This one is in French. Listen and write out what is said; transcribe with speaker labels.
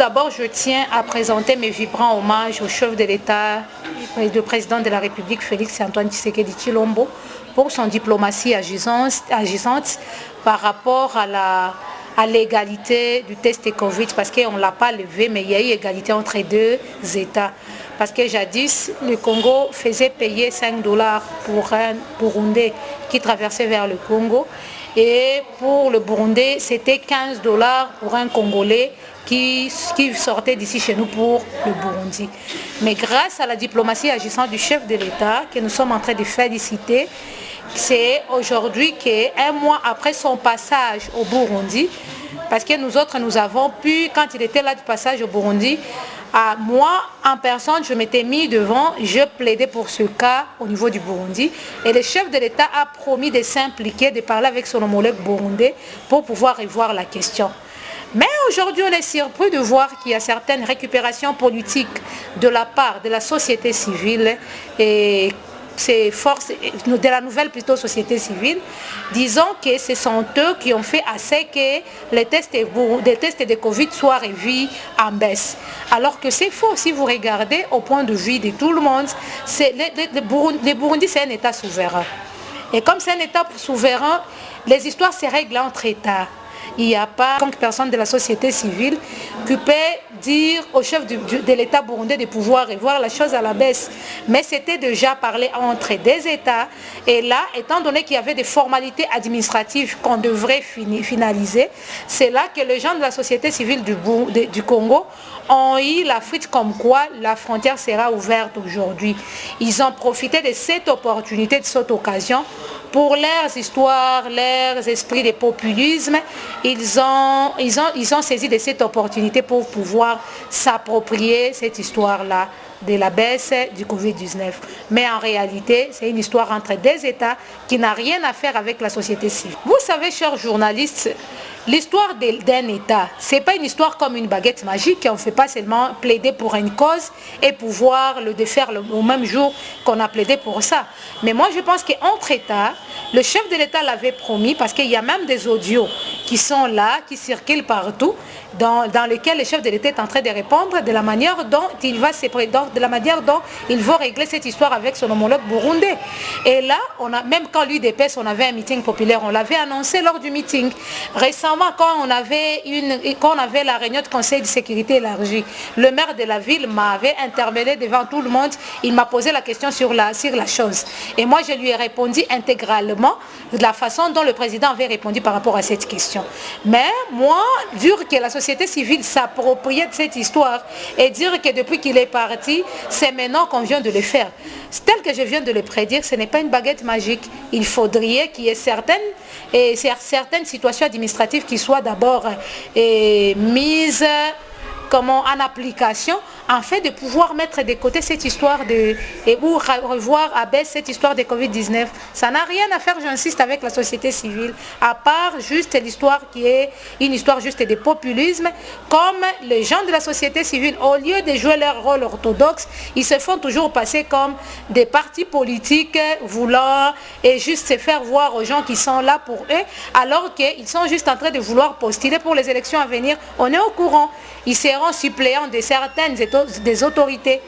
Speaker 1: d'abord, je tiens à présenter mes vibrants hommages au chef de l'État, le président de la République, Félix-Antoine Tshisekedi Tshilombo, pour son diplomatie agissante par rapport à l'égalité du test Covid, parce qu'on ne l'a pas levé, mais il y a eu égalité entre les deux États. Parce que jadis, le Congo faisait payer 5 dollars pour un Burundais qui traversait vers le Congo. Et pour le Burundais, c'était 15 dollars pour un Congolais qui sortait d'ici chez nous pour le Burundi. Mais grâce à la diplomatie agissante du chef de l'État, que nous sommes en train de féliciter, c'est aujourd'hui qu'un mois après son passage au Burundi, parce que nous autres, nous avons pu, quand il était là du passage au Burundi, moi, en personne, je m'étais mis devant, je plaidais pour ce cas au niveau du Burundi. Et le chef de l'État a promis de s'impliquer, de parler avec son homologue burundais pour pouvoir y voir la question. Mais aujourd'hui, on est surpris de voir qu'il y a certaines récupérations politiques de la part de la société civile et ces forces de la nouvelle plutôt société civile, disons que ce sont eux qui ont fait assez que les tests de Covid soient revus en baisse. Alors que c'est faux. Si vous regardez au point de vue de tout le monde, le Burundi c'est un État souverain. Et comme c'est un État souverain, les histoires se règlent entre États. Il n'y a pas tant que personne de la société civile qui peut dire au chef de l'État burundais de pouvoir revoir la chose à la baisse. Mais c'était déjà parlé entre des États. Et là, étant donné qu'il y avait des formalités administratives qu'on devrait finaliser, c'est là que les gens de la société civile du Congo ont eu la fuite comme quoi la frontière sera ouverte aujourd'hui. Ils ont profité de cette opportunité, de cette occasion, pour leurs histoires, leurs esprits de populisme. Ils ont saisi de cette opportunité pour pouvoir s'approprier cette histoire-là de la baisse du Covid-19. Mais en réalité, c'est une histoire entre des États qui n'a rien à faire avec la société civile. Vous savez, chers journalistes, l'histoire d'un État, ce n'est pas une histoire comme une baguette magique. On ne fait pas seulement plaider pour une cause et pouvoir le défaire au même jour qu'on a plaidé pour ça. Mais moi, je pense qu'entre États, le chef de l'État l'avait promis, parce qu'il y a même des audios qui sont là, qui circulent partout, dans lesquels le chef de l'État est en train de répondre de la manière dont il va régler cette histoire avec son homologue burundais. Et là, même quand l'UDPS, on avait un meeting populaire, on l'avait annoncé lors du meeting. Récemment, quand on avait la réunion de conseil de sécurité élargie, le maire de la ville m'avait interpellé devant tout le monde. Il m'a posé la question sur la chose. Et moi, je lui ai répondu intégralement de la façon dont le président avait répondu par rapport à cette question. Mais moi, dire que la société civile s'appropriait de cette histoire et dire que depuis qu'il est parti, c'est maintenant qu'on vient de le faire. Tel que je viens de le prédire, ce n'est pas une baguette magique. Il faudrait qu'il y ait certaines situations administratives qui soient d'abord mises en application, en fait de pouvoir mettre de côté cette histoire ou revoir à baisse cette histoire de Covid-19. Ça n'a rien à faire, j'insiste, avec la société civile, à part juste l'histoire qui est une histoire juste de populisme, comme les gens de la société civile, au lieu de jouer leur rôle orthodoxe, ils se font toujours passer comme des partis politiques voulant et juste se faire voir aux gens qui sont là pour eux, alors qu'ils sont juste en train de vouloir postuler pour les élections à venir. On est au courant. Ils seront suppléants de certaines des autorités.